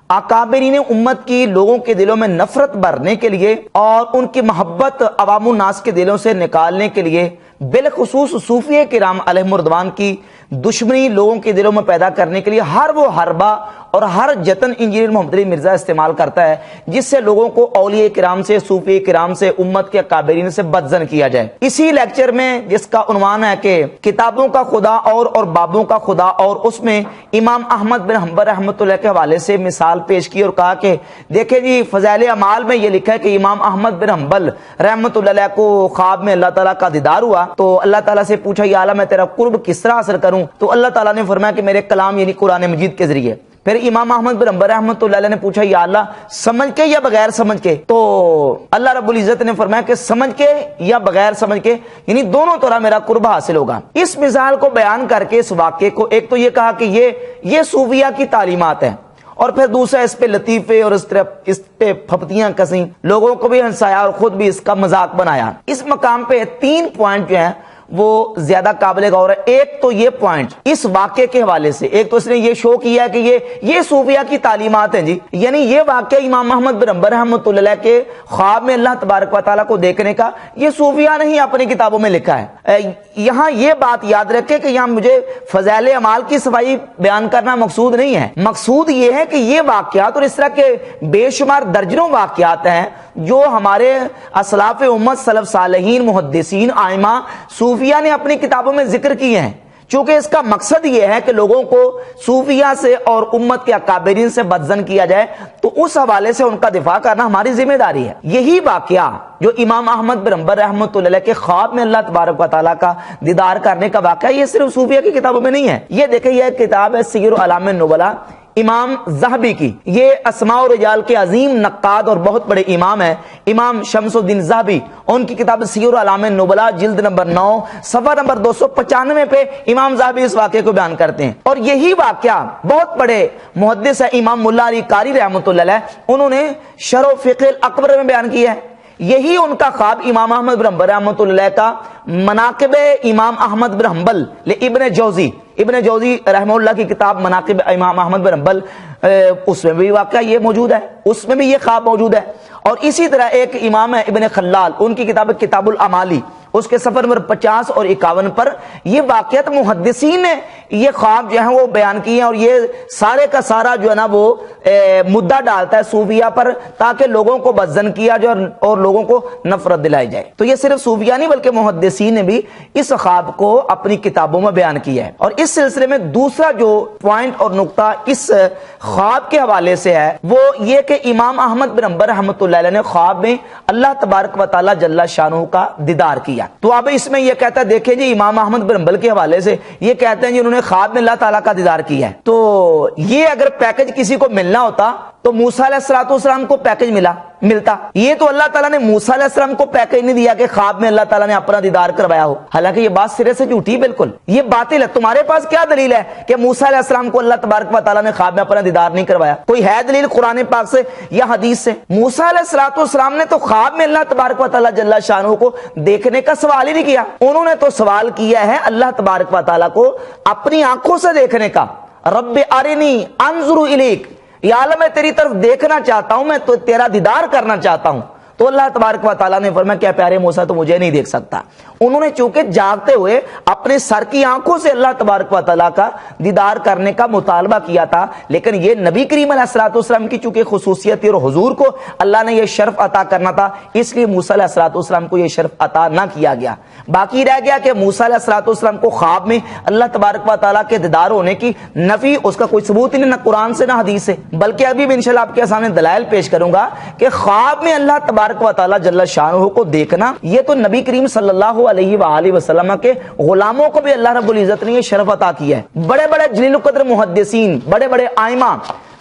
اکابرین امت کی لوگوں کے دلوں میں نفرت بھرنے کے لیے اور ان کی محبت عوام الناس کے دلوں سے نکالنے کے لیے، بالخصوص صوفیہ کرام علیہم الرضوان کی دشمنی لوگوں کے دلوں میں پیدا کرنے کے لیے ہر وہ حربہ اور ہر جتن انجینئر محمد علی مرزا استعمال کرتا ہے جس سے لوگوں کو اولیاء کرام سے، صوفیہ کرام سے، امت کے اکابرین سے بدظن کیا جائے۔ اسی لیکچر میں جس کا عنوان ہے کہ کتابوں کا خدا اور بابوں کا خدا، اور اس میں امام احمد بن حنبل رحمۃ اللہ کے حوالے سے مثال پیش کی اور کہا کہ دیکھیں جی فضائل اعمال میں یہ لکھا ہے کہ امام احمد بن حنبل رحمۃ اللہ علیہ کو خواب میں اللہ تعالیٰ کا دیدار ہوا، تو اللہ تعالیٰ سے پوچھا یا اللہ میں تیرا قرب کس طرح حاصل کروں؟ تو اللہ تعالیٰ نے فرمایا کہ میرے کلام یعنی قرآن مجید کے ذریعے۔ پھر امام احمد بن حنبل رحمۃ اللہ علیہ نے پوچھا یا اللہ سمجھ کے یا بغیر سمجھ کے؟ تو اللہ رب العزت نے فرمایا کہ سمجھ کے یا بغیر سمجھ کے، یعنی دونوں طرح میرا قرب حاصل ہوگا۔ اس مثال کو بیان کر کے اس واقعے کو ایک تو یہ کہا کہ یہ صوفیہ کی تعلیمات ہیں، اور پھر دوسرا اس پہ لطیفے اور اس پہ پھپتیاں کسیں، لوگوں کو بھی ہنسایا اور خود بھی اس کا مذاق بنایا۔ اس مقام پہ 3 پوائنٹ جو ہیں وہ زیادہ قابل غور ہے۔ ایک تو یہ پوائنٹ اس واقعے کے حوالے سے، ایک تو اس نے یہ شو کیا کہ یہ صوفیہ کی تعلیمات ہیں جی، یعنی یہ واقعہ امام احمد بن حنبل رحمۃ اللہ علیہ کے خواب میں اللہ تبارک و تعالیٰ کو دیکھنے کا، یہ صوفیہ نے ہی اپنی کتابوں میں لکھا ہے۔ یہاں یہ بات یاد رکھے کہ یہاں مجھے فضائل اعمال کی صفائی بیان کرنا مقصود نہیں ہے، مقصود یہ ہے کہ یہ واقعات اور اس طرح کے بے شمار درجنوں واقعات ہیں جو ہمارے اسلاف امت، سلف صالحین، محدثین، ائمہ، صوفیہ نے اپنی کتابوں میں ذکر کیے ہیں۔ چونکہ اس کا مقصد یہ ہے کہ لوگوں کو صوفیہ سے اور امت کے اکابرین سے بدظن کیا جائے، تو اس حوالے سے ان کا دفاع کرنا ہماری ذمہ داری ہے۔ یہی واقعہ جو امام احمد بن حنبل رحمۃ اللہ علیہ کے خواب میں اللہ تبارک و تعالیٰ کا دیدار کرنے کا واقعہ، یہ صرف صوفیہ کی کتابوں میں نہیں ہے۔ یہ دیکھیں، یہ کتاب ہے سیر اعلام النبلاء امام ذہبی کی۔ یہ اسماء و رجال کے عظیم نقاد اور بہت بڑے امام ہیں، امام شمس الدین ذہبی۔ ان کی کتاب سیر اعلام النبلاء جلد نمبر 9 صفحہ نمبر 295 پہ امام ذہبی اس واقعے کو بیان کرتے ہیں۔ اور یہی واقعہ بہت بڑے محدث ہے امام ملا علی قاری رحمۃ اللہ علیہ، انہوں نے شرح فقہ الاکبر میں بیان کیا ہے۔ یہی ان کا خواب امام احمد بن حنبل رحمۃ اللہ علیہ کا مناقب امام احمد بن حنبل ابن جوزی رحمہ اللہ کی کتاب مناقب امام احمد بن حنبل، اس میں بھی واقعہ یہ موجود ہے، اس میں بھی یہ خواب موجود ہے۔ اور اسی طرح ایک امام ہے ابن خلال، ان کی کتاب کتاب الامالی، اس کے صفحہ نمبر 50 اور 51 پر یہ واقعات محدثین نے یہ خواب جو ہیں وہ بیان کیے ہیں، اور یہ سارے کا سارا جو ہے نا وہ مدعا ڈالتا ہے صوفیہ پر، تاکہ لوگوں کو بدظن کیا جائے اور لوگوں کو نفرت دلائی جائے۔ تو یہ صرف صوفیہ نہیں بلکہ محدثین نے بھی اس خواب کو اپنی کتابوں میں بیان کیا ہے۔ اور اس سلسلے میں دوسرا جو پوائنٹ اور نقطہ اس خواب کے حوالے سے ہے وہ یہ کہ امام احمد بن حنبل رحمۃ اللہ علیہ نے خواب میں اللہ تبارک و تعالیٰ جل شانہ کا دیدار کیا۔ تو اب اس میں یہ کہتا ہے، دیکھیں جی امام احمد بن حنبل کے حوالے سے یہ کہتے ہیں جی انہوں نے خواب میں اللہ تعالیٰ کا دیدار کیا ہے۔ تو یہ اگر پیکج کسی کو ملنا ہوتا تو موسیٰ علیہ السلام کو پیکج ملتا۔ یہ تو اللہ تعالیٰ نے موسیٰ علیہ السلام کو پیکج نہیں دیا کہ خواب میں اللہ تعالیٰ نے اپنا دیدار کروایا ہو، حالانکہ یہ بات سرے سے جھوٹی، بالکل یہ باطل ہے۔ تمہارے پاس کیا دلیل ہے کہ موسیٰ علیہ السلام کو اللہ تبارک و تعالیٰ نے خواب میں اپنا دیدار نہیں کروایا؟ کوئی ہے دلیل قرآن پاک سے یا حدیث سے؟ موسیٰ علیہ السلام نے تو خواب میں اللہ تبارک و تعالیٰ جل شانہ کو دیکھنے کا سوال ہی نہیں کیا، انہوں نے تو سوال کیا ہے اللہ تبارک و تعالیٰ کو اپنی آنکھوں سے دیکھنے کا۔ رب ارنی انظر الیک، یا اللہ میں تیری طرف دیکھنا چاہتا ہوں، میں تو تیرا دیدار کرنا چاہتا ہوں۔ تو اللہ تبارک و تعالیٰ نے فرمایا کیا پیارے موسیٰ تو مجھے نہیں دیکھ سکتا۔ انہوں نے چونکہ جاگتے ہوئے اپنے سر کی آنکھوں سے اللہ تبارک و تعالیٰ کا دیدار کرنے کا مطالبہ کیا تھا، لیکن یہ نبی کریم علیہ السلام کی چونکہ خصوصیت اور حضور کو اللہ نے یہ شرف عطا کرنا تھا، اس لیے موسیٰ علیہ السلام کو یہ شرف عطا نہ کیا گیا۔ باقی رہ گیا کہ موسیٰ علیہ السلام کو خواب میں اللہ تبارک و تعالیٰ کے دیدار ہونے کی نفی، اس کا کوئی ثبوت نہیں، نہ قرآن سے نہ حدیث سے، بلکہ ابھی بھی انشاءاللہ آپ کے سامنے دلائل پیش کروں گا کہ خواب میں اللہ تبارک و تعالیٰ جل شانہ کو دیکھنا یہ تو نبی کریم صلی اللہ علیہ وآلہ وسلم کے غلاموں کو بھی اللہ رب العزت نے یہ شرف عطا کیا ہے۔ بڑے بڑے جلیل القدر محدثین، بڑے بڑے ائمہ،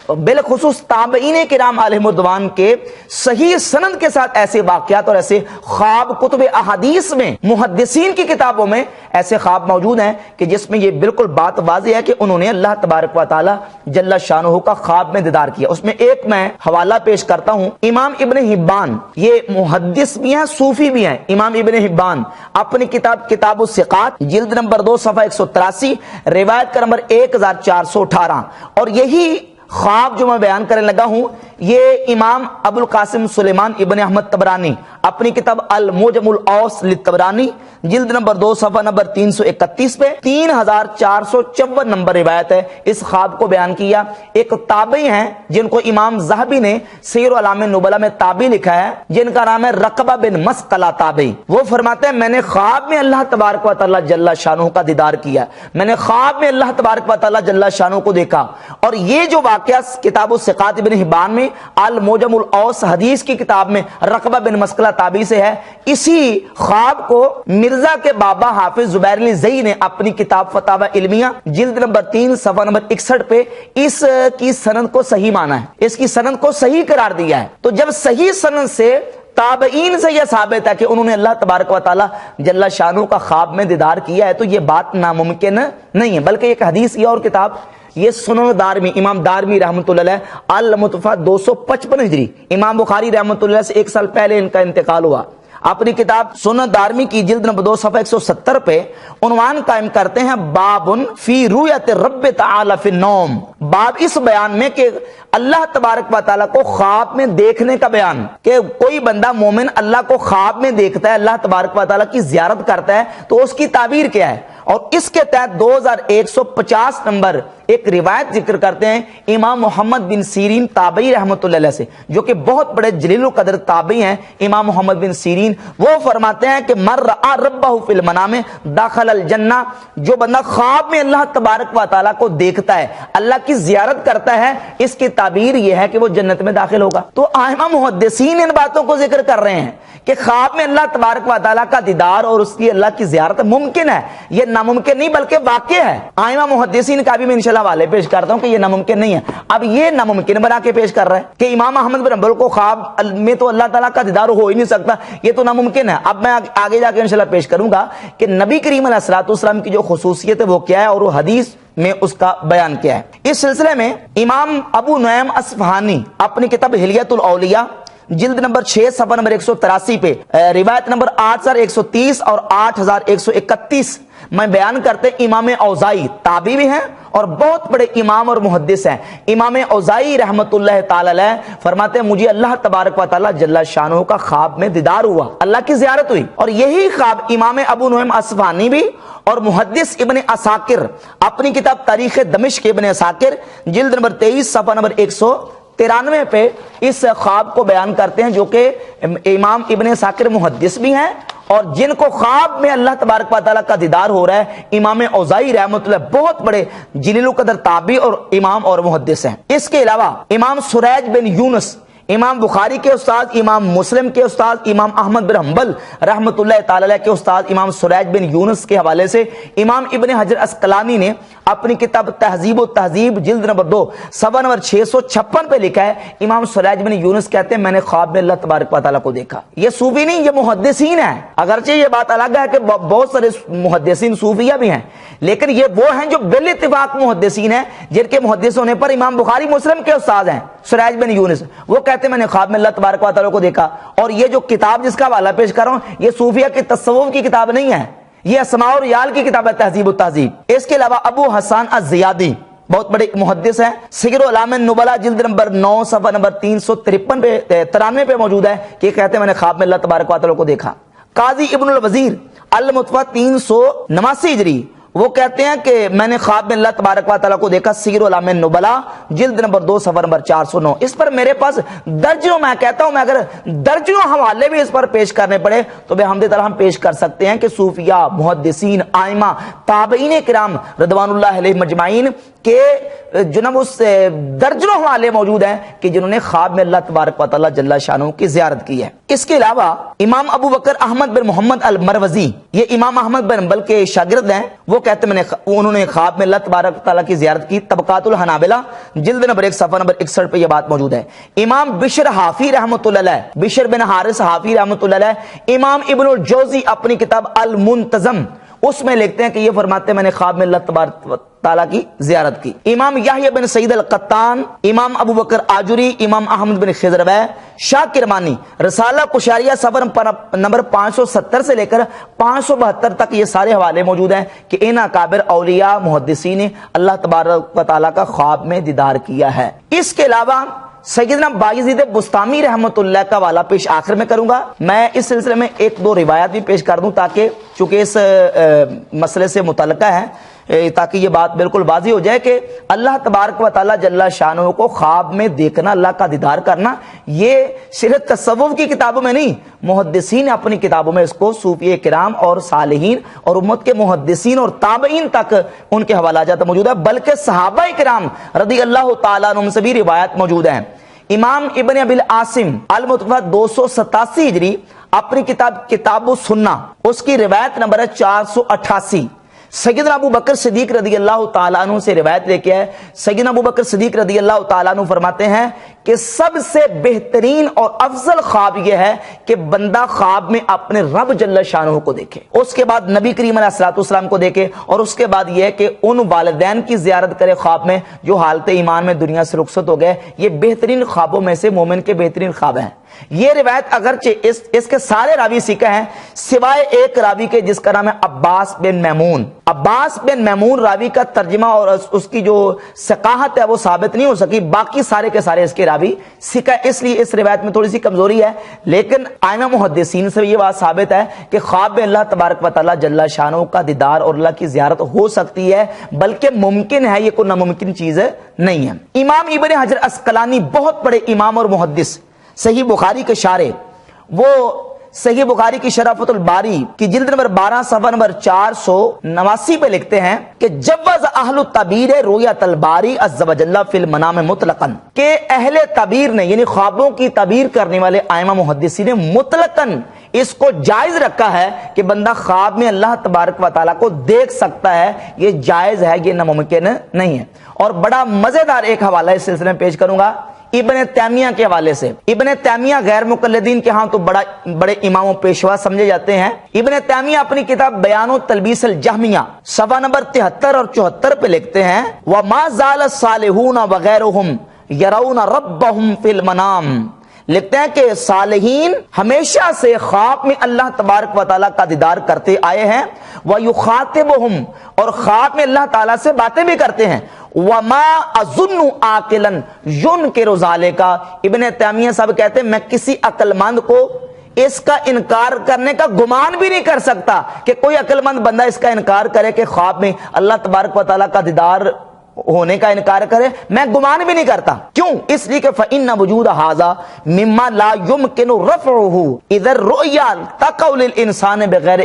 بالخصوص تابعین کرام علیہم الرضوان کے صحیح سند کے ساتھ ایسے واقعات اور ایسے خواب کتب احادیث میں، محدثین کی کتابوں میں ایسے خواب موجود ہیں کہ جس میں یہ بالکل بات واضح ہے کہ انہوں نے اللہ تبارک و تعالی جل شانہ کا خواب میں دیدار کیا۔ اس میں ایک میں حوالہ پیش کرتا ہوں، امام ابن حبان، یہ محدث بھی ہیں صوفی بھی ہیں، امام ابن حبان اپنی کتاب کتاب الثقات جلد نمبر 2 صفحہ 183 روایت کا نمبر 1418، اور یہی خواب جو میں بیان کرنے لگا ہوں یہ امام ابو القاسم سلیمان ابن احمد طبرانی اپنی کتاب المعجم الاوسط للطبرانی جلد نمبر 2 صفحہ نمبر 331 پہ 3454 نمبر روایت ہے اس خواب کو بیان کیا۔ ایک تابعی ہیں جن کو امام ذہبی نے سیر اعلام نبلا میں تابعی لکھا ہے، جن کا نام ہے رقبہ بن مسقلہ تابعی۔ وہ فرماتے ہیں میں نے خواب میں اللہ تبارک و تعالی جل شانہ کا دیدار کیا، میں نے خواب میں اللہ تبارک و تعالی جل شانہ کو دیکھا۔ اور یہ جو واقعہ کتاب الثقات ابن حبان میں المعجم الاوسط حدیث کی کتاب میں رقبہ بن مسقلہ تابعی سے ہے، اسی خواب کو مرزا کے بابا حافظ زبیر علی زئی نے اپنی کتاب فتاوی علمیہ جلد نمبر 3 صفحہ نمبر 61 پہ اس کی سند کو صحیح مانا ہے، اس کی سند کو صحیح قرار دیا ہے۔ تو جب صحیح سند سے تابعین سے یہ ثابت ہے کہ انہوں نے اللہ تبارک و تعالی جل شانہ کا خواب میں دیدار کیا ہے، تو یہ بات ناممکن نہیں ہے، بلکہ ایک حدیث یہ اور کتاب یہ سنن دارمی امام دارمی رحمۃ اللہ علیہ المتوفی 255 ہجری، امام بخاری رحمۃ اللہ سے 1 سال پہلے ان کا انتقال ہوا، اپنی کتاب سنن دارمی کی جلد نمبر 2 صفحہ 170 پہ عنوان قائم کرتے ہیں باب فی رؤیت رب تعالی فی النوم، باب اس بیان میں کہ اللہ تبارک و تعالیٰ کو خواب میں دیکھنے کا بیان، کہ کوئی بندہ مومن اللہ کو خواب میں دیکھتا ہے، اللہ تبارک و تعالیٰ کی زیارت کرتا ہے تو اس کی تعبیر کیا ہے۔ اور اس کے تحت 2150 نمبر ایک روایت ذکر کرتے ہیں امام محمد بن سیرین تابعی رحمۃ اللہ علیہ سے، جو کہ بہت بڑے جلیل القدر تابعی ہیں امام محمد بن سیرین۔ وہ فرماتے ہیں کہ من رأى ربہ فی المنام داخل الجنہ، جو بندہ خواب میں اللہ تبارک و تعالیٰ کو دیکھتا ہے، اللہ کی زیارت کرتا ہے، اس کی تعبیر یہ ہے کہ وہ جنت میں داخل ہوگا۔ تو ائمہ محدثین ان باتوں کو ذکر کر رہے ہیں کہ خواب میں اللہ تبارک و تعالیٰ کا دیدار اور اس کی اللہ کی زیارت ممکن ہے، یہ ناممکن نہیں بلکہ واقع ہے۔ ائمہ محدثین کا بھی میں انشاءاللہ حوالے پیش کرتا ہوں کہ یہ ناممکن نہیں ہے، اب یہ ناممکن بنا کے پیش کر رہا ہے کہ امام احمد بن حنبل کو خواب میں تو اللہ تعالیٰ کا دیدار ہو ہی نہیں سکتا، یہ تو ناممکن ہے۔ اب میں آگے جا کے انشاءاللہ پیش کروں گا کہ نبی کریم علیہ الصلوۃ والسلام کی جو خصوصیت ہے وہ کیا ہے اور وہ حدیث میں اس کا بیان کیا ہے۔ اس سلسلے میں امام ابو نعیم اصفہانی اپنی کتاب حلیۃ الاولیاء جلد نمبر 6 صفحہ نمبر 183 پہ روایت نمبر 8130 اور 8131 میں بیان کرتے امام اوزائی تابعی بھی ہیں اور بہت بڑے امام اور محدث ہیں۔ امام اوزائی رحمت اللہ تعالی علیہ فرماتے ہیں مجھے اللہ تبارک و تعالی جل شانہ کا خواب میں دیدار ہوا، اللہ کی زیارت ہوئی، اور یہی خواب امام ابو نعیم اصفہانی بھی اور محدث ابن عساکر اپنی کتاب تاریخ دمشق ابن عساکر جلد نمبر 23 صفحہ نمبر 193 پہ اس خواب کو بیان کرتے ہیں، جو کہ امام ابن عساکر محدث بھی ہیں اور جن کو خواب میں اللہ تبارک و تعالیٰ کا دیدار ہو رہا ہے امام اوزائی رحمۃ اللہ بہت بڑے جلیل القدر تابعی اور امام اور محدث ہیں۔ اس کے علاوہ امام سریج بن یونس امام بخاری کے استاد، امام مسلم کے استاد، امام احمد بن حنبل رحمۃ اللہ تعالی علیہ کے استاد امام سریج بن یونس کے حوالے سے امام ابن حجر اسقلانی نے اپنی کتاب تہذیب و تہذیب جلد نمبر 2 صفحہ نمبر 656 پہ لکھا ہے امام سریج بن یونس کہتے ہیں میں نے خواب میں اللہ تبارک و تعالیٰ کو دیکھا۔ یہ صوفی نہیں، یہ محدثین ہیں، اگرچہ یہ بات الگ ہے کہ بہت سارے محدثین صوفیہ بھی ہیں، لیکن یہ وہ ہیں جو بال اتفاق محدثین ہیں جن کے محدث ہونے پر امام بخاری مسلم کے استاد ہیں سریج بن یونس۔ وہ کہتے ہیں میں نے خواب میں اللہ تبارک و تعالیٰ کو دیکھا، اور یہ جو کتاب جس کا حوالہ پیش کر رہا ہوں یہ صوفیہ کی تصوف کی کتاب نہیں ہے، یہ اسماء و رجال کی کتاب ہے تہذیب و تہذیب۔ اس کے علاوہ ابو حسان الزیادی بہت بڑے محدث ہیں، سیر اعلام النبلاء جلد نمبر 9 صفحہ نمبر 353 پہ موجود ہے کہ کہتے ہیں میں نے خواب میں اللہ تبارک و تعالیٰ کو دیکھا۔ قاضی ابن الوزیر المتوفی 389 ہجری وہ کہتے ہیں کہ میں نے خواب میں اللہ تبارک و تعالیٰ کو دیکھا، سیر اعلام النبلاء جلد نمبر 2 صفحہ نمبر 409۔ اس پر میرے پاس درجنوں، میں کہتا ہوں میں اگر درجنوں حوالے بھی اس پر پیش کرنے پڑے تو بحمد تعالیٰ ہم پیش کر سکتے ہیں کہ صوفیہ، محدثین، ائمہ، تابعین کرام رضوان اللہ علیہ مجمعین کے جناب اس درجنوں حوالے موجود ہیں کہ جنہوں نے خواب میں اللہ تبارک و تعالیٰ جل شانہ کی زیارت کی ہے۔ اس کے علاوہ امام ابو بکر احمد بن محمد المروزی، یہ امام احمد بن حنبل کے شاگرد ہیں، وہ کہتے ہیں انہوں نے خواب میں اللہ تبارک و تعالیٰ کی زیارت کی۔ طبقات الحنابلہ جلد نمبر 1 صفحہ نمبر 61 پہ یہ بات موجود ہے۔ امام بشر حافی رحمۃ اللہ علیہ، بشر بن حارث حافی رحمۃ اللہ علیہ، امام ابن الجوزی اپنی کتاب المنتظم اس میں لکھتے ہیں کہ یہ فرماتے ہیں میں نے خواب میں اللہ تبارک و تعالیٰ کی زیارت کی۔ امام یحییٰ بن سعید القطان، امام ابو بکر آجری، امام احمد بن خضروی، شاہ کرمانی رسالہ کشاریہ صفحہ نمبر 570 سے لے کر 572 تک یہ سارے حوالے موجود ہیں کہ ان اکابر اولیاء محدثین نے اللہ تبارک و تعالیٰ کا خواب میں دیدار کیا ہے۔ اس کے علاوہ سیدنا بایزید بستامی رحمۃ اللہ کا حوالہ پیش آخر میں کروں گا۔ میں اس سلسلے میں ایک دو روایات بھی پیش کر دوں تاکہ چونکہ اس مسئلے سے متعلقہ ہے، تاکہ یہ بات بالکل واضح ہو جائے کہ اللہ تبارک و تعالیٰ جل شانہ کو خواب میں دیکھنا، اللہ کا دیدار کرنا، یہ صرف تصوف کی کتابوں میں نہیں، محدثین نے اپنی کتابوں میں اس کو صوفیہ کرام اور صالحین اور امت کے محدثین اور تابعین تک ان کے حوالہ جات موجود ہے، بلکہ صحابہ کرام رضی اللہ تعالیٰ عنہم سے بھی روایت موجود ہیں۔ امام ابن ابی العاصم المتوفی 287 ہجری اپنی کتاب السنہ اس کی روایت نمبر ہے 488، سیدنا ابو بکر صدیق رضی اللہ تعالیٰ عنہ سے روایت لے کے ہے۔ سیدنا ابو بکر صدیق رضی اللہ تعالیٰ عنہ فرماتے ہیں کہ سب سے بہترین اور افضل خواب یہ ہے کہ بندہ خواب میں اپنے رب جل شانہ کو دیکھے، اس کے بعد نبی کریم علیہ الصلوۃ والسلام کو دیکھے، اور اس کے بعد یہ ہے کہ ان والدین کی زیارت کرے خواب میں جو حالت ایمان میں دنیا سے رخصت ہو گئے۔ یہ بہترین خوابوں میں سے مومن کے بہترین خواب ہیں۔ یہ روایت اگرچہ اس کے سارے راوی ثقہ ہیں سوائے ایک راوی کے جس کا نام ہے عباس بن میمون۔ عباس بن میمون راوی کا ترجمہ اور اس کی جو ثقاہت ہے وہ ثابت نہیں ہو سکی، باقی سارے کے سارے اس کے راوی ثقہ، اس لیے اس روایت میں تھوڑی سی کمزوری ہے، لیکن ائمہ محدثین سے یہ بات ثابت ہے کہ خواب میں اللہ تبارک و تعالیٰ جل شانہ کا دیدار اور اللہ کی زیارت ہو سکتی ہے، بلکہ ممکن ہے، یہ کوئی ناممکن چیز نہیں ہے۔ امام ابن حجر عسقلانی بہت بڑے امام اور محدث، صحیح بخاری کے شارح، وہ صحیح بخاری کی شرح فتح الباری کی جلد نمبر 12 صفحہ نمبر 489 پہ لکھتے ہیں کہ جوز اہل التعبیر رؤیت الباری عز وجل فی المنام مطلقاً، کہ اہل تعبیر نے یعنی خوابوں کی تعبیر کرنے والے ائمہ محدثین نے مطلقاً اس کو جائز رکھا ہے کہ بندہ خواب میں اللہ تبارک و تعالیٰ کو دیکھ سکتا ہے، یہ جائز ہے، یہ ناممکن نہیں ہے۔ اور بڑا مزیدار ایک حوالہ اس سلسلے میں پیش کروں گا ابن تیمیہ کے حوالے سے۔ ابن تیمیہ غیر مقلدین کے ہاں تو بڑے امام و پیشوا سمجھے جاتے ہیں۔ ابن تیمیہ اپنی کتاب بیان و تلبیس الجہمیہ صفحہ نمبر 73 اور 74 پہ لکھتے ہیں وَمَا زَالَ الصَّالِحُونَ وَغَيْرُهُمْ يَرَوْنَ رَبَّهُمْ فِي الْمَنَامِ، لکھتے ہیں کہ صالحین ہمیشہ سے خواب میں اللہ تبارک و تعالیٰ کا دیدار کرتے آئے ہیں، وَيُخَاطِبُهُمْ، اور خواب میں اللہ تعالیٰ سے باتیں بھی کرتے ہیں، وَمَا أَظُنُّ عَاقِلًا يُنْكِرُ ذَلِكَ، ابن تیمیہ صاحب کہتے ہیں میں کسی عقل مند کو اس کا انکار کرنے کا گمان بھی نہیں کر سکتا کہ کوئی عقل مند بندہ اس کا انکار کرے کہ خواب میں اللہ تبارک و تعالیٰ کا دیدار ہونے کا انکار کرے، میں گمان بھی نہیں کرتا۔ کیوں؟ اس لیے کہ فَإِنَّ وُجُودَ هَذَا مِمَّا لَا يُمْكِنُ رَفْعُهُ إِذَا الرُّؤْيَا تَقَعُ لِلْإِنسَانِ بغیر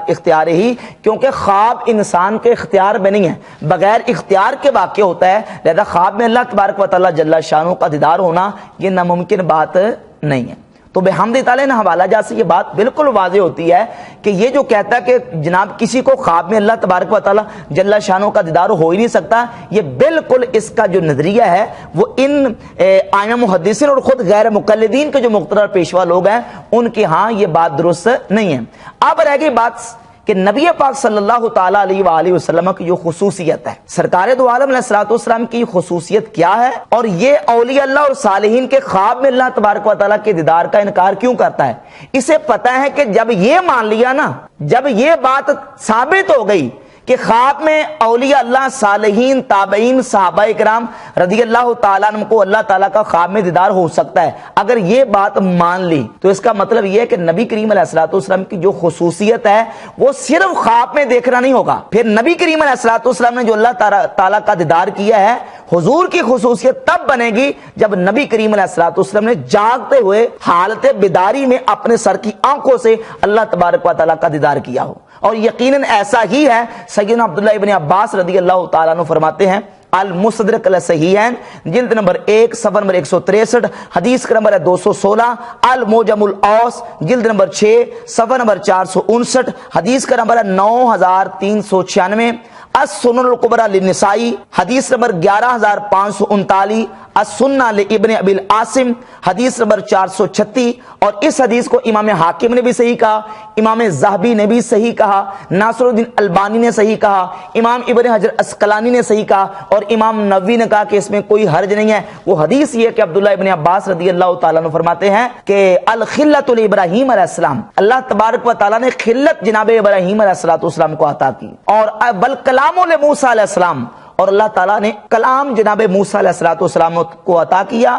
اختیارہ، کیونکہ خواب انسان کے اختیار میں نہیں ہے، بغیر اختیار کے واقع ہوتا ہے، لہذا خواب میں اللہ تبارک و تعالیٰ جل شانہ کا دیدار ہونا یہ ناممکن بات نہیں ہے۔ تو بحمد تعالیٰ نے حوالہ جات سے یہ بات بالکل واضح ہوتی ہے کہ یہ جو کہتا ہے کہ جناب کسی کو خواب میں اللہ تبارک و تعالیٰ جل شانہ کا دیدار ہو ہی نہیں سکتا، یہ بالکل اس کا جو نظریہ ہے وہ ان ائمہ محدثین اور خود غیر مقلدین کے جو مقتدر پیشوا لوگ ہیں ان کے ہاں یہ بات درست نہیں ہے۔ اب رہ گئی بات کہ نبی پاک صلی اللہ تعالیٰ علیہ وآلہ وسلم کی جو خصوصیت ہے، سرکار دو عالم علیہ الصلوۃ والسلام کی خصوصیت کیا ہے، اور یہ اولیاء اللہ اور صالحین کے خواب میں اللہ تبارک و تعالیٰ کے دیدار کا انکار کیوں کرتا ہے؟ اسے پتہ ہے کہ جب یہ مان لیا نا، جب یہ بات ثابت ہو گئی کہ خواب میں اولیاء اللہ، صالحین، تابعین، صحابہ کرام رضی اللہ تعالیٰ عنہ کو اللہ تعالیٰ کا خواب میں دیدار ہو سکتا ہے، اگر یہ بات مان لی تو اس کا مطلب یہ ہے کہ نبی کریم علیہ الصلوۃ والسلام کی جو خصوصیت ہے وہ صرف خواب میں دیکھنا نہیں ہوگا، پھر نبی کریم علیہ الصلوۃ والسلام نے جو اللہ تعالیٰ کا دیدار کیا ہے، حضور کی خصوصیت تب بنے گی جب نبی کریم علیہ الصلوۃ والسلام نے جاگتے ہوئے حالت بیداری میں اپنے سر کی آنکھوں سے اللہ تبارک و تعالیٰ کا دیدار کیا ہو، اور یقیناً ایسا ہی ہے۔ سیدنا عبداللہ ابن عباس رضی اللہ تعالیٰ عنہ فرماتے ہیں المستدرک علی الصحیحین جلد نمبر 1 صفحہ نمبر 163 حدیث کا نمبر ہے 216، المعجم الاوس جلد نمبر 6 صفحہ نمبر 459 حدیث کا نمبر ہے 9396، السنن الکبری للنسائی حدیث نمبر 11539، السنہ لابن ابی العاصم حدیث نمبر 436، اور اس حدیث کو امام حاکم نے بھی صحیح کہا، امام ذہبی نے بھی صحیح کہا، ناصر الدین البانی نے صحیح کہا، امام ابن حجر عسقلانی نے صحیح کہا، اور امام نووی نے کہا کہ اس میں کوئی حرج نہیں ہے۔ وہ حدیث یہ کہ عبداللہ ابن عباس رضی اللہ تعالیٰ عنہ فرماتے ہیں کہ الخلۃ لابراہیم علیہ السلام، اللہ تبارک و تعالیٰ نے خلت جناب ابراہیم علیہ السلام کو عطا کی، اور بل کلام موسیٰ علیہ السلام، اور اللہ تعالیٰ نے کلام جناب موسیٰ علیہ السلام کو عطا کیا،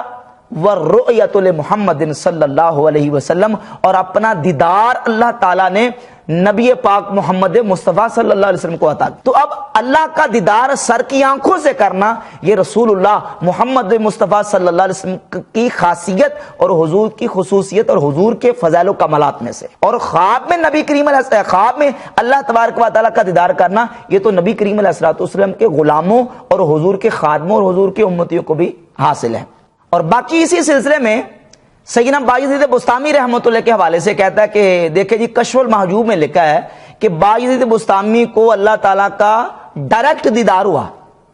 والرؤیۃ لمحمد صلی اللہ علیہ وسلم، اور اپنا دیدار اللہ تعالیٰ نے نبی پاک محمد مصطفیٰ صلی اللہ علیہ وسلم کو عطا کیا۔ تو اب اللہ کا دیدار سر کی آنکھوں سے کرنا یہ رسول اللہ محمد مصطفیٰ صلی اللہ علیہ وسلم کی خاصیت اور حضور کی خصوصیت اور حضور کے فضائل و کمالات میں سے، اور خواب میں نبی کریم علیہ السلام، خواب میں اللہ تبارک و تعالیٰ کا دیدار کرنا یہ تو نبی کریم علیہ السلام کے غلاموں اور حضور کے خادموں اور حضور کے امتیوں کو بھی حاصل ہے۔ اور باقی اسی سلسلے میں سیدنا بایزید بسطامی رحمۃ اللہ کے حوالے سے کہتا ہے کہ دیکھیں جی کشف المحجوب میں لکھا ہے کہ بایزید بسطامی کو اللہ تعالیٰ کا ڈائریکٹ دیدار ہوا،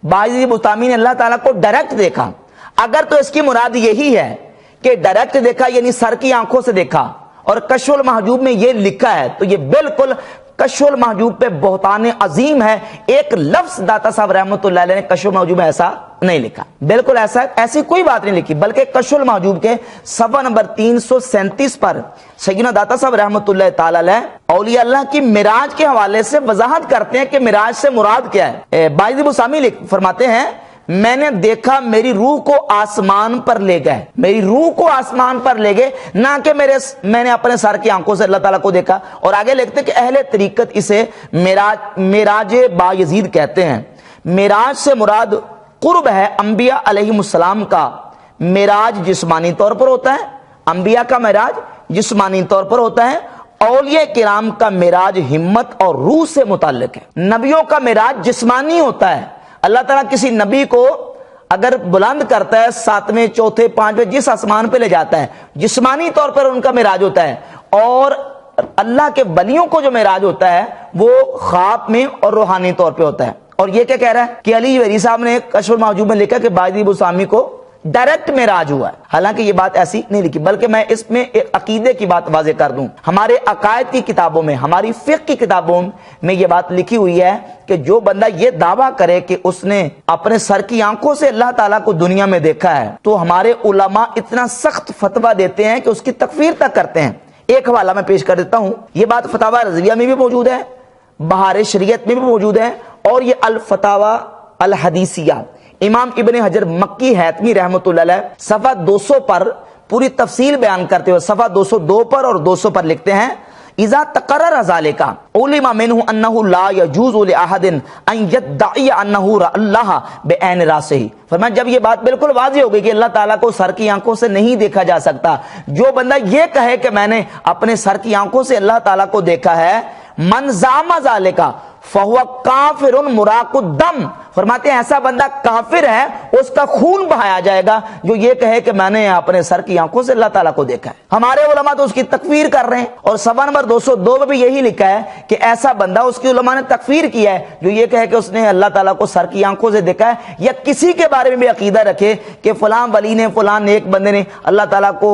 بایزید بسطامی نے اللہ تعالیٰ کو ڈائریکٹ دیکھا۔ اگر تو اس کی مراد یہی ہے کہ ڈائریکٹ دیکھا یعنی سر کی آنکھوں سے دیکھا، اور کشف المحجوب میں یہ لکھا ہے، تو یہ بالکل کشف المحجوب پہ بہتان عظیم ہے۔ ایک لفظ داتا صاحب رحمۃ اللہ علیہ نے کشف المحجوب میں ایسا نہیں لکھا، بالکل ایسی کوئی بات نہیں لکھی، بلکہ کشف المحجوب کے صفحہ نمبر 337 پر سیدنا داتا صاحب رحمۃ اللہ تعالی علیہ اولیاء اللہ کی معراج کے حوالے سے وضاحت کرتے ہیں کہ معراج سے مراد کیا ہے۔ بایزید بسطامی فرماتے ہیں میں نے دیکھا میری روح کو آسمان پر لے گئے، میری روح کو آسمان پر لے گئے، نہ کہ میں نے اپنے سر کی آنکھوں سے اللہ تعالیٰ کو دیکھا۔ اور آگے لکھتے کہ اہل طریقت اسے معراج بایزید کہتے ہیں۔ معراج سے مراد قرب ہے انبیاء علیہ السلام کا معراج جسمانی طور پر ہوتا ہے، انبیاء کا معراج جسمانی طور پر ہوتا ہے، اولیاء کرام کا معراج ہمت اور روح سے متعلق ہے۔ نبیوں کا معراج جسمانی ہوتا ہے، اللہ تعالیٰ کسی نبی کو اگر بلند کرتا ہے 7ویں 4تھے 5ویں جس آسمان پہ لے جاتا ہے، جسمانی طور پر ان کا معراج ہوتا ہے، اور اللہ کے ولیوں کو جو معراج ہوتا ہے وہ خواب میں اور روحانی طور پہ ہوتا ہے۔ اور یہ کیا کہہ رہا ہے کہ علی جوہری صاحب نے کشف المحجوب میں لکھا کہ بایزید بسطامی کو ڈائریکٹ معراج ہوا ہے، حالانکہ یہ بات ایسی نہیں لکھی، بلکہ میں اس میں ایک عقیدے کی بات واضح کر دوں۔ ہمارے عقائد کی کتابوں میں، ہماری فقہ کی کتابوں میں یہ بات لکھی ہوئی ہے کہ جو بندہ یہ دعویٰ کرے کہ اس نے اپنے سر کی آنکھوں سے اللہ تعالیٰ کو دنیا میں دیکھا ہے، تو ہمارے علماء اتنا سخت فتویٰ دیتے ہیں کہ اس کی تکفیر تک کرتے ہیں۔ ایک حوالہ میں پیش کر دیتا ہوں، یہ بات فتاوی رضویہ میں بھی موجود ہے، بہار شریعت میں بھی موجود ہے، اور یہ الفتاوی الحدیثیہ امام ابن حجر مکی حیتمی رحمۃ اللہ علیہ صفحہ 200 پر پوری تفصیل بیان کرتے ہوئے صفحہ 202 پر اور 200 پر لکھتے ہیں اذا تقرر ذلك علم منه انه لا يجوز لاحد ان يدعي انه راى الله بعين راسه۔ فرمایا جب یہ بات بالکل واضح ہو گئی کہ اللہ تعالیٰ کو سر کی آنکھوں سے نہیں دیکھا جا سکتا، جو بندہ یہ کہے کہ میں نے اپنے سر کی آنکھوں سے اللہ تعالیٰ کو دیکھا ہے، من زعم ذلك فهو کافر مراق الدم، فرماتے ہیں ایسا بندہ کافر ہے، اس کا خون بہایا جائے گا جو یہ کہے کہ میں نے اپنے سر کی آنکھوں سے اللہ تعالیٰ کو دیکھا ہے۔ ہمارے علماء تو اس کی تکفیر کر رہے ہیں، اور صفحہ نمبر 202 میں بھی یہی لکھا ہے کہ ایسا بندہ، اس کی علماء نے تکفیر کیا ہے جو یہ کہے کہ اس نے اللہ تعالیٰ کو سر کی آنکھوں سے دیکھا ہے، یا کسی کے بارے میں بھی عقیدہ رکھے کہ فلاں ولی نے، فلاں نیک بندے نے اللہ تعالیٰ کو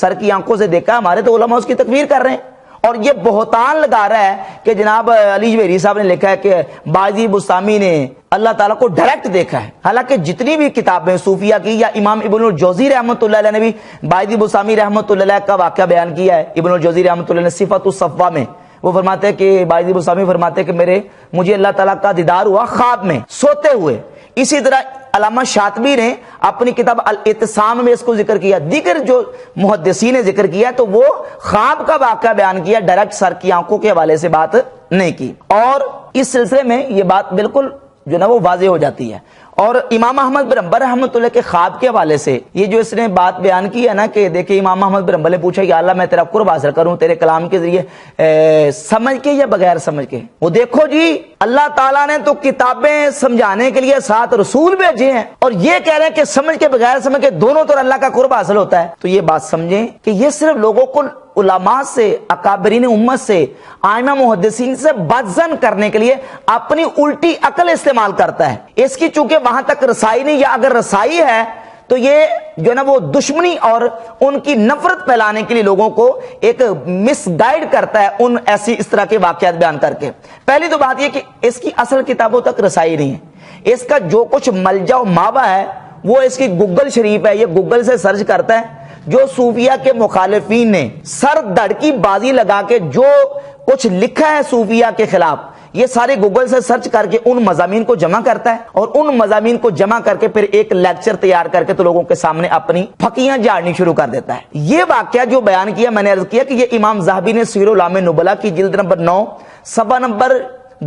سر کی آنکھوں سے دیکھا، ہمارے تو علماء اس کی تکفیر کر رہے ہیں۔ اور یہ بہتان لگا رہا ہے کہ جناب علی جوہری صاحب نے لکھا ہے کہ بایزید بسطامی نے اللہ تعالیٰ کو ڈائریکٹ دیکھا ہے، حالانکہ جتنی بھی کتابیں صوفیہ کی، یا امام ابن الجوزی رحمۃ اللہ علیہ نے بھی بایزید بسطامی رحمۃ اللہ علیہ کا واقعہ بیان کیا ہے۔ ابن الجوزی رحمۃ اللہ نے صفۃ الصفوہ میں وہ فرماتے ہیں کہ بایزید بسطامی فرماتے ہیں کہ مجھے اللہ تعالیٰ کا دیدار ہوا خواب میں سوتے ہوئے۔ اسی طرح علامہ شاطبی نے اپنی کتاب الاعتصام میں اس کو ذکر کیا، دیگر جو محدثین نے ذکر کیا تو وہ خواب کا واقعہ بیان کیا، ڈائریکٹ سر کی آنکھوں کے حوالے سے بات نہیں کی۔ اور اس سلسلے میں یہ بات بالکل جو نا وہ واضح ہو جاتی ہے۔ اور امام احمد بن حنبل رحمۃ اللہ کے خواب کے حوالے سے یہ جو اس نے بات بیان کی ہے نا کہ دیکھیں امام احمد بن حنبل نے پوچھا یا اللہ میں تیرا قرب حاصل کروں تیرے کلام کے ذریعے، سمجھ کے یا بغیر سمجھ کے؟ وہ دیکھو جی اللہ تعالیٰ نے تو کتابیں سمجھانے کے لیے 7 رسول بھیجے ہیں، اور یہ کہہ رہے ہیں کہ سمجھ کے بغیر سمجھ کے دونوں طرح اللہ کا قرب حاصل ہوتا ہے۔ تو یہ بات سمجھیں کہ یہ صرف لوگوں کو علماء سے، اکابرین امت سے، ائمہ محدثین سے بدظن کرنے کے لیے اپنی الٹی عقل استعمال کرتا ہے۔ اس کی چونکہ وہاں تک رسائی نہیں، یا اگر رسائی ہے تو یہ جو ہے نا وہ دشمنی اور ان کی نفرت پھیلانے کے لیے لوگوں کو ایک مس گائیڈ کرتا ہے ان ایسی اس طرح کے واقعات بیان کر کے۔ پہلی تو بات یہ کہ اس کی اصل کتابوں تک رسائی نہیں ہے، اس کا جو کچھ ملجا و ماوا ہے وہ اس کی گوگل شریف ہے، یہ گوگل سے سرچ کرتا ہے، جو صوفیہ کے مخالفین نے سر دھڑ کی بازی لگا کے جو کچھ لکھا ہے صوفیہ کے خلاف، یہ سارے گوگل سے سرچ کر کے ان مضامین کو جمع کرتا ہے، اور ان مضامین کو جمع کر کے پھر ایک لیکچر تیار کر کے تو لوگوں کے سامنے اپنی پھکیاں جھاڑنی شروع کر دیتا ہے۔ یہ واقعہ جو بیان کیا میں نے عرض کیا کہ یہ امام ذہبی نے سیر اعلام نبلا کی جلد نمبر 9 صفحہ نمبر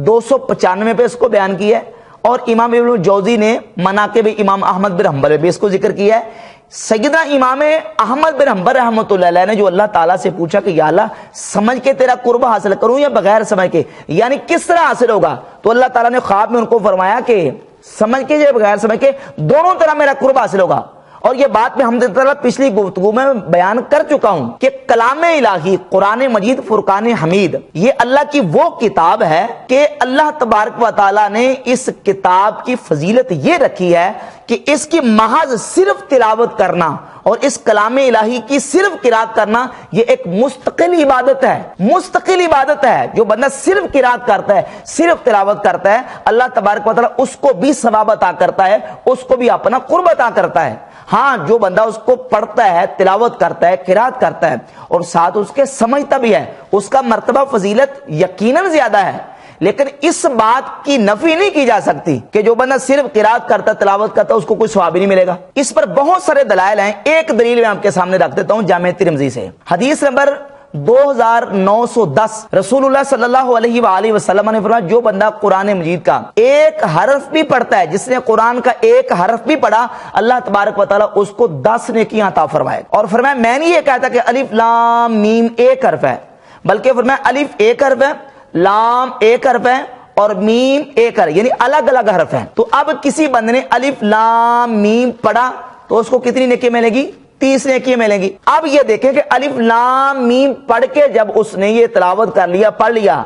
295 پہ اس کو بیان کیا ہے، اور امام ابن الجوزی نے مناقب امام احمد بن حنبل میں بھی اس کو ذکر کیا ہے۔ سیدنا امام احمد بن حنبل رحمۃ اللہ علیہ نے جو اللہ تعالیٰ سے پوچھا کہ یا اللہ سمجھ کے تیرا قرب حاصل کروں یا بغیر سمجھ کے، یعنی کس طرح حاصل ہوگا، تو اللہ تعالیٰ نے خواب میں ان کو فرمایا کہ سمجھ کے یا بغیر سمجھ کے دونوں طرح میرا قرب حاصل ہوگا۔ اور یہ بات میں حمد تعالیٰ پچھلی گفتگو میں بیان کر چکا ہوں کہ کلام الہی قرآن مجید فرقان حمید یہ اللہ کی وہ کتاب ہے کہ اللہ تبارک و تعالیٰ نے اس کتاب کی فضیلت یہ رکھی ہے کہ اس کی محض صرف تلاوت کرنا اور اس کلام الہی کی صرف قرات کرنا یہ ایک مستقل عبادت ہے، مستقل عبادت ہے۔ جو بندہ صرف قرات کرتا ہے، صرف تلاوت کرتا ہے، اللہ تبارک و تعالیٰ اس کو بھی ثواب عطا کرتا ہے، اس کو بھی اپنا قرب عطا کرتا ہے۔ ہاں جو بندہ اس کو پڑھتا ہے، تلاوت کرتا ہے، قرات کرتا ہے اور ساتھ اس کے سمجھتا بھی ہے، اس کا مرتبہ فضیلت یقیناً زیادہ ہے، لیکن اس بات کی نفی نہیں کی جا سکتی کہ جو بندہ صرف قرات کرتا، تلاوت کرتا اس کو کوئی ثواب ہی نہیں ملے گا۔ اس پر بہت سارے دلائل ہیں، ایک دلیل میں آپ کے سامنے رکھ دیتا ہوں جامع ترمذی سے، حدیث نمبر 2910 رسول اللہ صلی اللہ علیہ وآلہ وسلم نے فرمایا جو بندہ قرآن مجید کا ایک حرف بھی پڑھتا ہے، جس نے قرآن کا ایک حرف بھی پڑھا، اللہ تبارک و تعالیٰ اس کو 10 نیکیاں عطا فرمائے۔ اور فرمایا میں نہیں یہ کہتا کہ الف لام میم ایک حرف ہے، بلکہ فرمایا الف ایک حرف ہے، لام ایک حرف ہے اور میم ایک حرف، یعنی الگ الگ حرف ہیں۔ تو اب کسی بندے نے الف لام میم پڑھا تو اس کو کتنی نیکی ملے گی؟ 30 نیکی ملیں گی۔ اب یہ دیکھیں کہ الف لام میم پڑھ کے جب اس نے یہ تلاوت کر لیا، پڑھ لیا،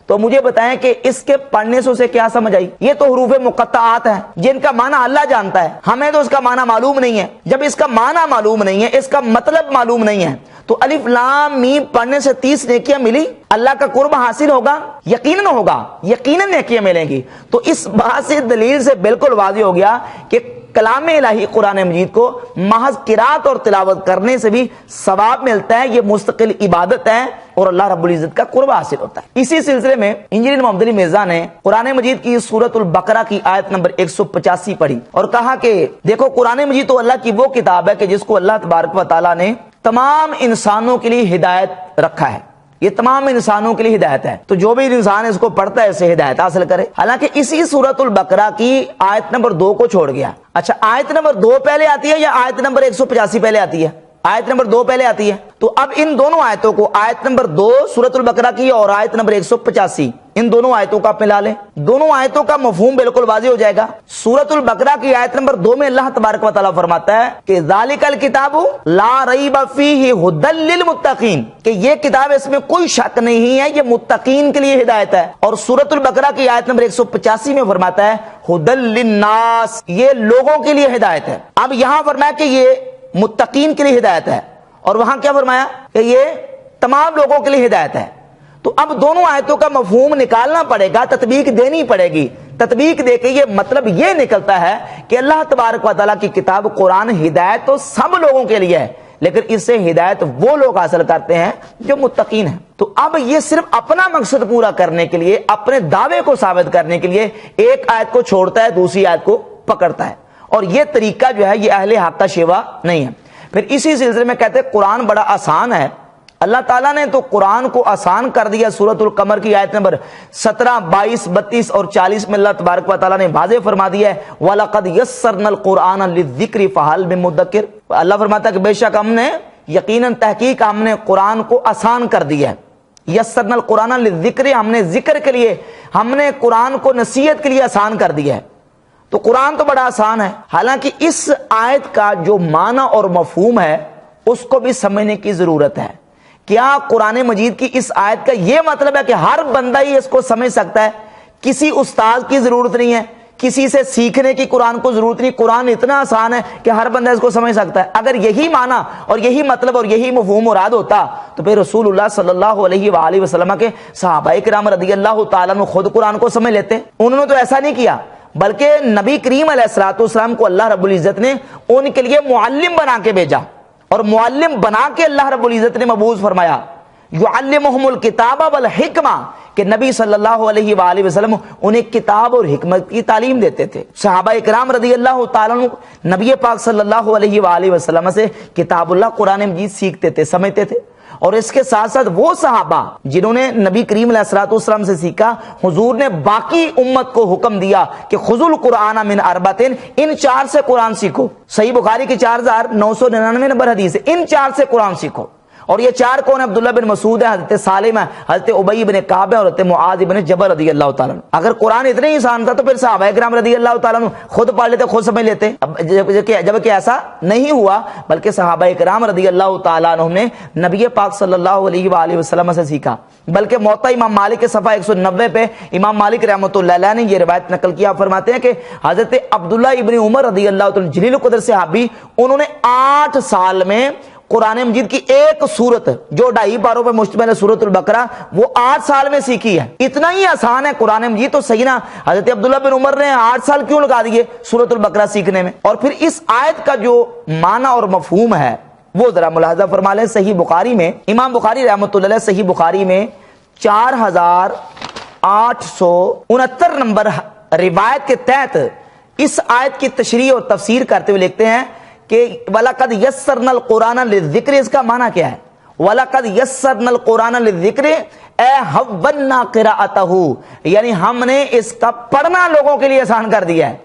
تو مجھے بتائیں کہ اس کے پڑھنے سے اسے کیا سمجھ آئی؟ یہ تو حروف مقطعات ہیں جن کا معنی اللہ جانتا ہے، ہمیں تو اس کا معنی معلوم نہیں ہے۔ جب اس کا معنی معلوم نہیں ہے، اس کا مطلب معلوم نہیں ہے، تو الف لام میم پڑھنے سے 30 نیکیاں ملی، اللہ کا قرب حاصل ہوگا، یقیناً ہوگا، یقیناً نیکیاں ملیں گی۔ تو اس بات سے دلیل سے بالکل واضح ہو گیا کہ کلام الہی قرآن مجید کو محض قرات اور تلاوت کرنے سے بھی ثواب ملتا ہے، یہ مستقل عبادت ہے اور اللہ رب العزت کا قرب حاصل ہوتا ہے۔ اسی سلسلے میں انجینئر محمد علی مرزا نے قرآن مجید کی سورۃ البقرہ کی آیت نمبر 185 پڑھی اور کہا کہ دیکھو قرآن مجید تو اللہ کی وہ کتاب ہے کہ جس کو اللہ تبارک و تعالیٰ نے تمام انسانوں کے لیے ہدایت رکھا ہے، یہ تمام انسانوں کے لیے ہدایت ہے، تو جو بھی انسان اس کو پڑھتا ہے اسے ہدایت حاصل کرے۔ حالانکہ اسی سورۃ البقرہ کی آیت نمبر 2 کو چھوڑ گیا۔ اچھا آیت نمبر 2 پہلے آتی ہے یا آیت نمبر 185 پہلے آتی ہے؟ آیت نمبر 2 پہلے آتی ہے۔ تو اب ان دونوں آیتوں کو، آیت نمبر 2 سورۃ البقرہ کی اور آیت نمبر 185، ان دونوں آیتوں کا آپ ملا لیں، دونوں آیتوں کا مفہوم بالکل واضح ہو جائے گا۔ سورۃ البقرہ کی آیت نمبر 2 میں اللہ تبارک و تعالیٰ فرماتا ہے کہ ذالک الکتاب لا ریب فیہ ھدی للمتقین، کہ یہ کتاب اس میں کوئی شک نہیں ہے، یہ متقین کے لیے ہدایت ہے۔ اور سورۃ البقرہ کی آیت نمبر 185 میں فرماتا ہے ھدی للناس، یہ لوگوں کے لیے ہدایت ہے۔ اب یہاں فرمایا کہ یہ متقین کے لیے ہدایت ہے، اور وہاں کیا فرمایا کہ یہ تمام لوگوں کے لیے ہدایت ہے۔ تو اب دونوں آیتوں کا مفہوم نکالنا پڑے گا، تطبیق دینی پڑے گی۔ تطبیق دے کے یہ مطلب یہ نکلتا ہے کہ اللہ تبارک و تعالیٰ کی کتاب قرآن ہدایت تو سب لوگوں کے لیے ہے، لیکن اس سے ہدایت وہ لوگ حاصل کرتے ہیں جو متقین ہیں۔ تو اب یہ صرف اپنا مقصد پورا کرنے کے لیے، اپنے دعوے کو ثابت کرنے کے لیے ایک آیت کو چھوڑتا ہے، دوسری آیت کو پکڑتا ہے، اور یہ طریقہ جو ہے یہ اہل حق کا شیوا نہیں ہے۔ پھر اسی سلسلے میں کہتے ہیں قرآن بڑا آسان ہے، اللہ تعالیٰ نے تو قرآن کو آسان کر دیا۔ سورۃ القمر کی آیت نمبر 17، 22، 32 اور 40 میں اللہ تبارک و تعالیٰ نے واضح فرما دیا ہے وَلَقَدْ يَسَّرْنَا الْقُرْآنَ لِلذِّكْرِ فَهَلْ مِن مُدَّكِرٍ، اللہ فرماتا ہے کہ بے شک ہم نے یقیناً تحقیق ہم نے قرآن کو آسان کر دیا ہے۔ یسرنا القرآن للذکر، ہم نے ذکر کے لیے، ہم نے قرآن کو نصیحت کے لیے آسان کر دیا ہے۔ تو قرآن تو بڑا آسان ہے، حالانکہ اس آیت کا جو معنی اور مفہوم ہے اس کو بھی سمجھنے کی ضرورت ہے۔ کیا قرآن مجید کی اس آیت کا یہ مطلب ہے کہ ہر بندہ ہی اس کو سمجھ سکتا ہے، کسی استاد کی ضرورت نہیں ہے، کسی سے سیکھنے کی قرآن کو ضرورت نہیں، قرآن اتنا آسان ہے کہ ہر بندہ اس کو سمجھ سکتا ہے۔ اگر یہی معنی اور یہی مطلب اور یہی مفہوم مراد ہوتا تو پھر رسول اللہ صلی اللہ علیہ وآلہ وسلم کے صحابہ کرام رضی اللہ تعالیٰ عنہ خود قرآن کو سمجھ لیتے۔ انہوں نے تو ایسا نہیں کیا، بلکہ نبی کریم علیہ الصلوۃ والسلام کو اللہ رب العزت نے ان کے لیے معلم بنا کے بھیجا، اور معلم بنا کے اللہ رب العزت نے مبعوث فرمایا، یعلمہم الکتاب والحکمہ، کہ نبی صلی اللہ علیہ وآلہ وسلم انہیں کتاب اور حکمت کی تعلیم دیتے تھے۔ صحابہ کرام رضی اللہ تعالیٰ عنہ نبی پاک صلی اللہ علیہ وآلہ وسلم سے کتاب اللہ قرآن مجید سیکھتے تھے، سمجھتے تھے، اور اس کے ساتھ ساتھ وہ صحابہ جنہوں نے نبی کریم علیہ الصلوۃ والسلام سے سیکھا، حضور نے باقی امت کو حکم دیا کہ خذوا القرآن من اربعۃ، ان چار سے قرآن سیکھو۔ صحیح بخاری کی 4999 نمبر حدیث ہے، ان چار سے قرآن سیکھو۔ اور یہ چار کون ہیں؟ عبداللہ بن مسعود ہے، حضرت سالم ہے، حضرت ابی بن کعب ہے، اور حضرت معاذ بن جبل رضی اللہ تعالیٰ عنہ۔ اگر قرآن اتنا ہی آسان تھا تو پھر صحابہ کرام رضی اللہ تعالیٰ عنہ خود پڑھ لیتے، خود سمجھ لیتے۔ جبکہ ایسا نہیں ہوا، بلکہ صحابہ کرام رضی اللہ تعالیٰ عنہ نے نبی پاک صلی اللہ علیہ وآلہ وسلم سے سیکھا۔ بلکہ موطا امام مالک کے صفحہ 190 پہ امام مالک رحمۃ اللہ علیہ نے یہ روایت نقل کیا، فرماتے ہیں کہ حضرت عبداللہ ابن عمر رضی اللہ تعالیٰ جلیل القدر صحابی، انہوں نے 8 سال میں قرآن مجید کی ایک سورت جو 2.5 پاروں پہ مشتمل ہے، سورۃ البقرہ، وہ 8 سال میں سیکھی ہے۔ اتنا ہی آسان ہے قرآن مجید، تو صحیح نا، حضرت عبداللہ بن عمر نے 8 سال کیوں لگا دیے سورۃ البقرہ سیکھنے میں؟ اور پھر اس آیت کا جو معنی اور مفہوم ہے وہ ذرا ملاحظہ فرما لیں۔ صحیح بخاری میں امام بخاری رحمۃ اللہ علیہ صحیح بخاری میں 4869 نمبر روایت کے تحت اس آیت کی تشریح اور تفسیر کرتے ہوئے لکھتے ہیں کہ وَلَقَدْ يَسَّرْنَا الْقُرْآنَ لِلذِّكْرِ، اس کا معنی کیا ہے؟ وَلَقَدْ يَسَّرْنَا الْقُرْآنَ لِلذِّكْرِ اے حَوَّلْنَا قِرَاءَتَهُ، یعنی ہم نے اس کا پڑھنا لوگوں کے لیے آسان کر دیا ہے،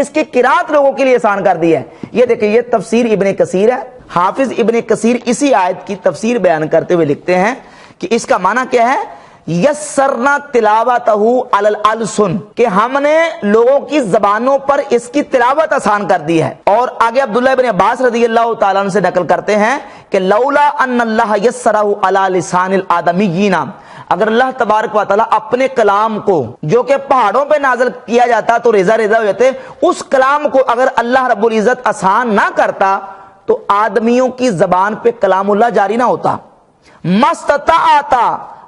اس کی قرات لوگوں کے لیے آسان کر دی ہے۔ یہ دیکھیں، یہ تفسیر ابن کثیر ہے۔ حافظ ابن کثیر اسی آیت کی تفسیر بیان کرتے ہوئے لکھتے ہیں کہ اس کا معنی کیا ہے؟ یسرنا تلاوتہ علی الالسن، کہ ہم نے لوگوں کی زبانوں پر اس کی تلاوت آسان کر دی ہے۔ اور آگے عبداللہ ابن عباس رضی اللہ تعالیٰ عنہ سے نقل کرتے ہیں کہ لولا ان اللہ یسرہ علی لسان الآدمیین، اگر اللہ تبارک و تعالیٰ اپنے کلام کو جو کہ پہاڑوں پہ نازل کیا جاتا تو ریزہ ریزہ ہو جاتے، اس کلام کو اگر اللہ رب العزت آسان نہ کرتا تو آدمیوں کی زبان پہ کلام اللہ جاری نہ ہوتا۔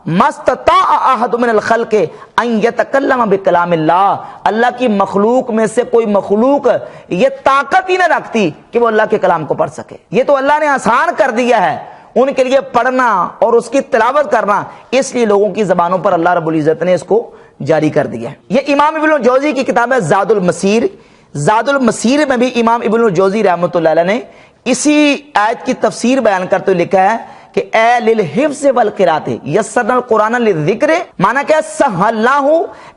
مستطاع احد من الخلق ان یتکلم بکلام اللہ، اللہ کی مخلوق میں سے کوئی مخلوق یہ طاقت ہی نہ رکھتی کہ وہ اللہ کے کلام کو پڑھ سکے۔ یہ تو اللہ نے آسان کر دیا ہے ان کے لیے پڑھنا اور اس کی تلاوت کرنا، اس لیے لوگوں کی زبانوں پر اللہ رب العزت نے اس کو جاری کر دیا ہے۔ یہ امام ابن الجوزی کی کتاب ہے زاد المسیر۔ زاد المسیر میں بھی امام ابن الجوزی رحمۃ اللہ علیہ نے اسی آیت کی تفسیر بیان کرتے ہوئے لکھا ہے کہ اے للحفظ والقراءۃ یسرنا القرآن للذکر، معنی کیا؟ سہلناہ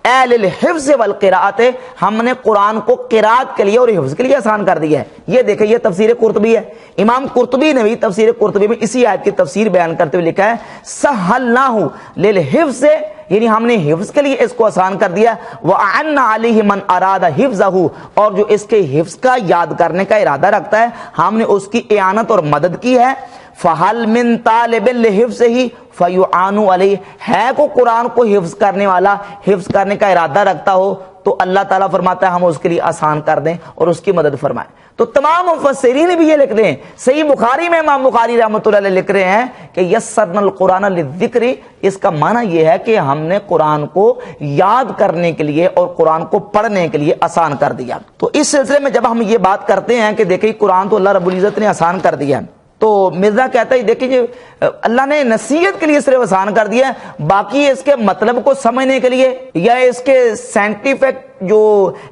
اے للحفظ والقراءۃ، ہم نے قرآن کو قرات کے لیے اور حفظ کے لیے آسان کر دیا ہے۔ یہ دیکھیں، یہ تفسیر قرطبی ہے۔ امام قرطبی نے بھی تفسیر قرطبی میں اسی آیت کی تفسیر بیان کرتے ہوئے لکھا ہے سہلناہ للحفظ، یعنی ہم نے حفظ کے لیے اس کو آسان کر دیا۔ وَأَعَنَّ عَلَيْهِ مَنْ أَرَادَ حِفْظَهُ، اور جو اس کے حفظ کا یاد کرنے کا ارادہ رکھتا ہے ہم نے اس کی اعانت اور مدد کی ہے۔ فَهَلْ مِن طَالِبٍ لِحِفْظِهِ فَيُعَانُ عَلَيْهِ، ہے کو قرآن کو حفظ کرنے والا، حفظ کرنے کا ارادہ رکھتا ہو تو اللہ تعالیٰ فرماتا ہے ہم اس کے لیے آسان کر دیں اور اس کی مدد فرمائیں۔ تو تمام مفسرین بھی یہ لکھ رہے ہیں۔ صحیح بخاری میں امام بخاری رحمۃ اللہ علیہ لکھ رہے ہیں کہ یسرنا القرآن للذکر، اس کا معنی یہ ہے کہ ہم نے قرآن کو یاد کرنے کے لیے اور قرآن کو پڑھنے کے لیے آسان کر دیا۔ تو اس سلسلے میں جب ہم یہ بات کرتے ہیں کہ دیکھیں قرآن تو اللہ رب العزت نے آسان کر دیا، تو مرزا کہتا ہے دیکھیے اللہ نے نصیحت کے لیے صرف آسان کر دیا ہے، باقی اس کے مطلب کو سمجھنے کے لیے یا اس کے سائنٹیفک جو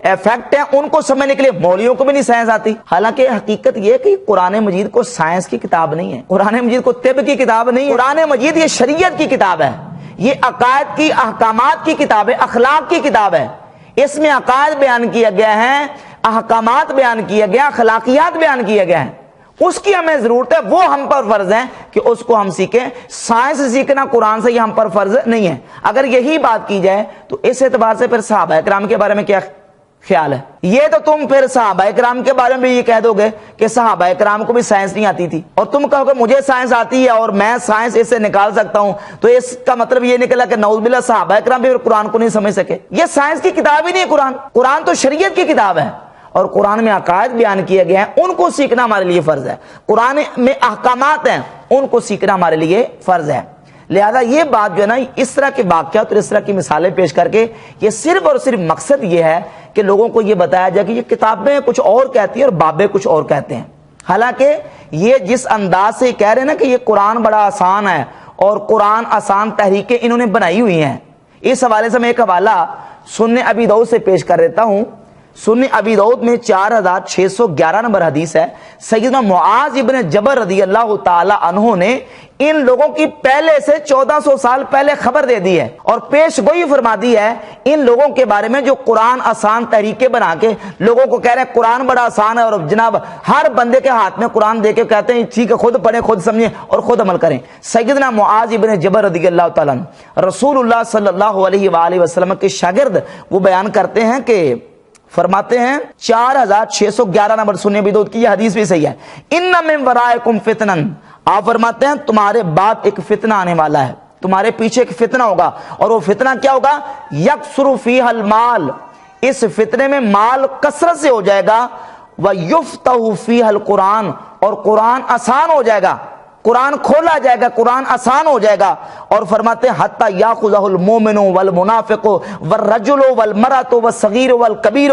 ایفیکٹ ہیں ان کو سمجھنے کے لیے مولویوں کو بھی نہیں سائنس آتی۔ حالانکہ حقیقت یہ ہے کہ قرآن مجید کو سائنس کی کتاب نہیں ہے، قرآن مجید کو طب کی کتاب نہیں ہے، قرآن مجید یہ شریعت کی کتاب ہے، یہ عقائد کی احکامات کی کتاب ہے، اخلاق کی کتاب ہے۔ اس میں عقائد بیان کیا گیا ہے، احکامات بیان کیا گیا، اخلاقیات بیان کیا گیا ہے، اس کی ہمیں ضرورت ہے، وہ ہم پر فرض ہے کہ اس کو ہم سیکھیں۔ سائنس سیکھنا قرآن سے یہ ہم پر فرض نہیں ہے۔ اگر یہی بات کی جائے تو اس اعتبار سے پھر صحابہ کرام کے بارے میں کیا خیال ہے۔ یہ تو تم پھر صحابہ کرام کے بارے میں بھی یہ کہہ دو گے کہ صحابہ کرام کو بھی سائنس نہیں آتی تھی، اور تم کہو کہ مجھے سائنس آتی ہے اور میں سائنس اس سے نکال سکتا ہوں، تو اس کا مطلب یہ نکلا کہ نعوذ باللہ صحابہ کرام بھی قرآن کو نہیں سمجھ سکے۔ یہ سائنس کی کتاب ہی نہیں ہے قرآن، قرآن تو شریعت کی کتاب ہے، اور قرآن میں عقائد بیان کیے گئے ہیں، ان کو سیکھنا ہمارے لیے فرض ہے۔ قرآن میں احکامات ہیں، ان کو سیکھنا ہمارے لیے فرض ہے۔ لہذا یہ بات جو ہے نا، اس طرح کے واقعات اور اس طرح کی مثالیں پیش کر کے یہ صرف اور صرف مقصد یہ ہے کہ لوگوں کو یہ بتایا جائے کہ یہ کتابیں کچھ اور کہتی ہیں اور بابیں کچھ اور کہتے ہیں۔ حالانکہ یہ جس انداز سے کہہ رہے ہیں نا کہ یہ قرآن بڑا آسان ہے اور قرآن آسان تحریکیں انہوں نے بنائی ہوئی ہیں، اس حوالے سے میں ایک حوالہ سنن ابی داؤد سے پیش کر دیتا ہوں۔ سنن ابی داؤد میں 4611 نمبر حدیث ہے۔ سیدنا معاذ ابن جبل رضی اللہ تعالی عنہ نے ان لوگوں کی پہلے سے 1400 سال پہلے خبر دے دی ہے اور پیش گوئی فرما دی ہے ان لوگوں کے بارے میں جو قرآن آسان طریقے بنا کے لوگوں کو کہہ رہے ہیں قرآن بڑا آسان ہے، اور جناب ہر بندے کے ہاتھ میں قرآن دے کے کہتے ہیں ٹھیک ہے خود پڑھیں، خود سمجھیں اور خود عمل کریں۔ سیدنا معاذ ابن جبل رضی اللہ تعالیٰ عنہ رسول اللہ صلی اللہ علیہ وآلہ وسلم کے شاگرد، وہ بیان کرتے ہیں کہ فرماتے ہیں 4611 نمبر سنن ابی داؤد کی یہ حدیث بھی صحیح ہے، ان من ورائکم فتنا، آپ فرماتے ہیں تمہارے بعد ایک فتنہ آنے والا ہے، تمہارے پیچھے ایک فتنہ ہوگا، اور وہ فتنہ کیا ہوگا؟ یکثر فیہا المال، اس فتنے میں مال کثرت سے ہو جائے گا، ویفتح فیہا القرآن، اور قرآن آسان ہو جائے گا، قرآن کھولا جائے گا، قرآن آسان ہو جائے گا، اور فرماتے ہیں حتی یاخذہ المومن والمنافق والرجل والمرأة والصغیر والکبیر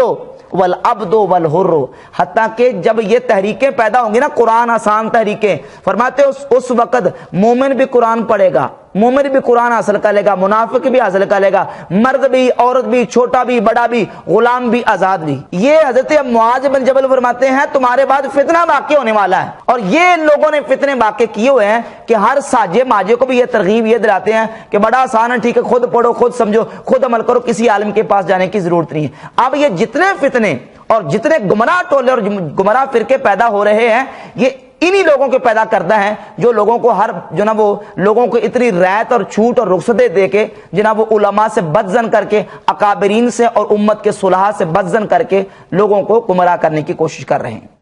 والعبد والحر، حتیٰ کہ جب یہ تحریکیں پیدا ہوں گی نا، قرآن آسان تحریکیں، فرماتے ہیں اس وقت مومن بھی قرآن پڑھے گا، مومن بھی قرآن حاصل کر لے گا، منافق بھی حاصل کر لے گا، مرد بھی، عورت بھی، چھوٹا بھی، بڑا بھی، غلام بھی، آزاد بھی۔ یہ حضرت معاذ بن جبل فرماتے ہیں تمہارے بعد فتنہ واقع ہونے والا ہے، اور یہ لوگوں نے فتنے واقع کیے ہوئے ہیں کہ ہر ساجے ماجے کو بھی یہ ترغیب یہ دلاتے ہیں کہ بڑا آسان ہے، ٹھیک ہے خود پڑھو، خود سمجھو، خود عمل کرو، کسی عالم کے پاس جانے کی ضرورت نہیں ہے۔ اب یہ جتنے فتنے اور جتنے گمراہ ٹولے اور گمراہ فرقے پیدا ہو رہے ہیں، یہ انہی لوگوں کے پیدا کرتا ہے جو لوگوں کو جناب وہ لوگوں کو اتنی رعایت اور چھوٹ اور رخصتیں دے کے جناب وہ علماء سے بدظن کر کے، اکابرین سے اور امت کے صلحاء سے بدظن کر کے لوگوں کو گمراہ کرنے کی کوشش کر رہے ہیں۔